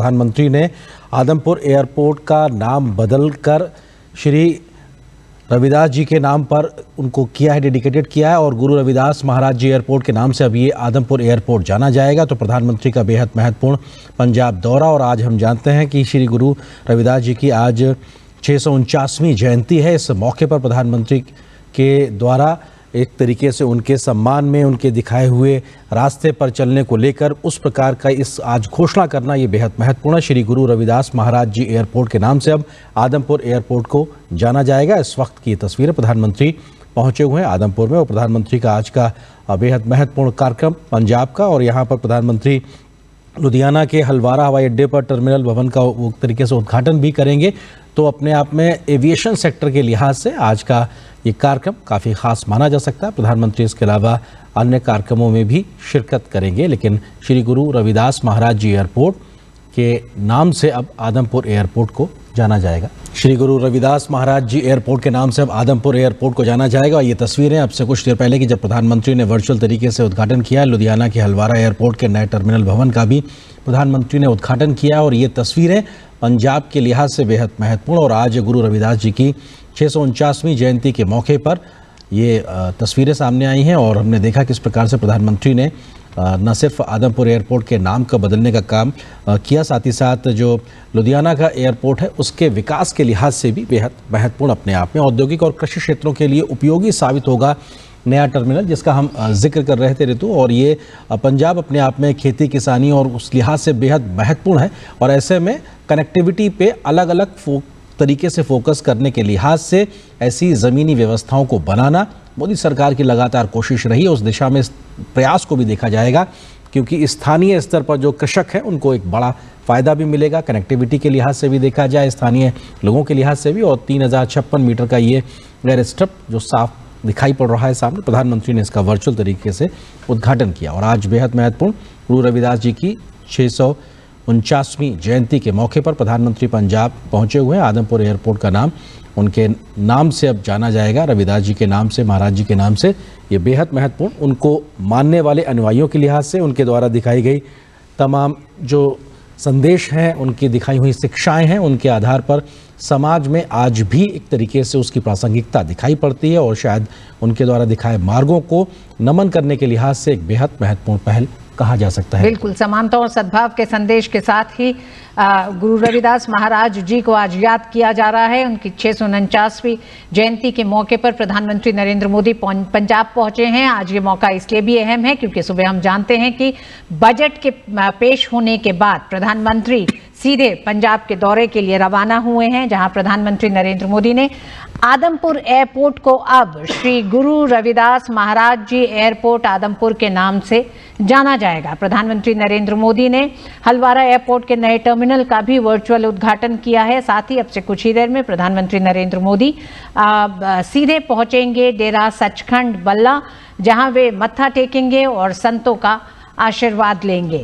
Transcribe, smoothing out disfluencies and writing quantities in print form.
प्रधानमंत्री ने आदमपुर एयरपोर्ट का नाम बदलकर श्री रविदास जी के नाम पर उनको किया है, डेडिकेटेड किया है और गुरु रविदास महाराज जी एयरपोर्ट के नाम से अब ये आदमपुर एयरपोर्ट जाना जाएगा। तो प्रधानमंत्री का बेहद महत्वपूर्ण पंजाब दौरा, और आज हम जानते हैं कि श्री गुरु रविदास जी की आज 649वीं जयंती है। इस मौके पर प्रधानमंत्री के द्वारा एक तरीके से उनके सम्मान में उनके दिखाए हुए रास्ते पर चलने को लेकर उस प्रकार का इस आज घोषणा करना ये बेहद महत्वपूर्ण है। श्री गुरु रविदास महाराज जी एयरपोर्ट के नाम से अब आदमपुर एयरपोर्ट को जाना जाएगा। इस वक्त की तस्वीरें, प्रधानमंत्री पहुंचे हुए हैं आदमपुर में और प्रधानमंत्री का आज का बेहद महत्वपूर्ण कार्यक्रम पंजाब का, और यहाँ पर प्रधानमंत्री लुधियाना के हलवारा हवाई अड्डे पर टर्मिनल भवन का वो तरीके से उद्घाटन भी करेंगे। तो अपने आप में एविएशन सेक्टर के लिहाज से आज का ये कार्यक्रम काफ़ी खास माना जा सकता है। प्रधानमंत्री इसके अलावा अन्य कार्यक्रमों में भी शिरकत करेंगे, लेकिन श्री गुरु रविदास महाराज जी एयरपोर्ट के नाम से अब आदमपुर एयरपोर्ट को जाना जाएगा। श्री गुरु रविदास महाराज जी एयरपोर्ट के नाम से अब आदमपुर एयरपोर्ट को जाना जाएगा। ये तस्वीरें अब से कुछ देर पहले की जब प्रधानमंत्री ने वर्चुअल तरीके से उद्घाटन किया। लुधियाना के हलवारा एयरपोर्ट के नए टर्मिनल भवन का भी प्रधानमंत्री ने उद्घाटन किया और ये तस्वीरें पंजाब के लिहाज से बेहद महत्वपूर्ण, और आज गुरु रविदास जी की 649वीं जयंती के मौके पर ये तस्वीरें सामने आई हैं। और हमने देखा किस प्रकार से प्रधानमंत्री ने न सिर्फ आदमपुर एयरपोर्ट के नाम का बदलने का काम किया, साथ ही साथ जो लुधियाना का एयरपोर्ट है उसके विकास के लिहाज से भी बेहद महत्वपूर्ण अपने आप में औद्योगिक और कृषि क्षेत्रों के लिए उपयोगी साबित होगा नया टर्मिनल, जिसका हम जिक्र कर रहे थे ऋतु। और ये पंजाब अपने आप में खेती किसानी और उस लिहाज से बेहद महत्वपूर्ण है, और ऐसे में कनेक्टिविटी पे अलग अलग तरीके से फोकस करने के लिहाज से ऐसी ज़मीनी व्यवस्थाओं को बनाना मोदी सरकार की लगातार कोशिश रही है। उस दिशा में इस प्रयास को भी देखा जाएगा, क्योंकि स्थानीय स्तर पर जो कृषक हैं उनको एक बड़ा फ़ायदा भी मिलेगा। कनेक्टिविटी के लिहाज से भी देखा जाए, स्थानीय लोगों के लिहाज से भी, और 3056 मीटर का ये एयर स्ट्रिप जो साफ दिखाई पड़ रहा है सामने, प्रधानमंत्री ने इसका वर्चुअल तरीके से उद्घाटन किया। और आज बेहद महत्वपूर्ण गुरु रविदास जी की 649वीं जयंती के मौके पर प्रधानमंत्री पंजाब पहुंचे हुए हैं। आदमपुर एयरपोर्ट का नाम उनके नाम से अब जाना जाएगा, रविदास जी के नाम से, महाराज जी के नाम से। ये बेहद महत्वपूर्ण, उनको मानने वाले अनुयायियों के लिहाज से, उनके द्वारा दिखाई गई तमाम जो संदेश हैं, उनकी दिखाई हुई शिक्षाएं हैं, उनके आधार पर समाज में आज भी एक तरीके से उसकी प्रासंगिकता दिखाई पड़ती है, और शायद उनके द्वारा दिखाए मार्गों को नमन करने के लिहाज से एक बेहद महत्वपूर्ण पहल कहा जा सकता है। बिल्कुल, समानता और सद्भाव के संदेश के साथ ही गुरु रविदास महाराज जी को आज याद किया जा रहा है। उनकी 649वीं जयंती के मौके पर प्रधानमंत्री नरेंद्र मोदी पंजाब पहुंचे हैं। आज ये मौका इसलिए भी अहम है क्योंकि सुबह हम जानते हैं कि बजट के पेश होने के बाद प्रधानमंत्री सीधे पंजाब के दौरे के लिए रवाना हुए हैं, जहां प्रधानमंत्री नरेंद्र मोदी ने आदमपुर एयरपोर्ट को अब श्री गुरु रविदास महाराज जी एयरपोर्ट आदमपुर के नाम से जाना जाएगा। प्रधानमंत्री नरेंद्र मोदी ने हलवारा एयरपोर्ट के नए टर्मिनल का भी वर्चुअल उद्घाटन किया है। साथ ही अब से कुछ ही देर में प्रधानमंत्री नरेंद्र मोदी सीधे पहुंचेंगे डेरा सचखंड बल्ला, जहां वे मत्था टेकेंगे और संतों का आशीर्वाद लेंगे।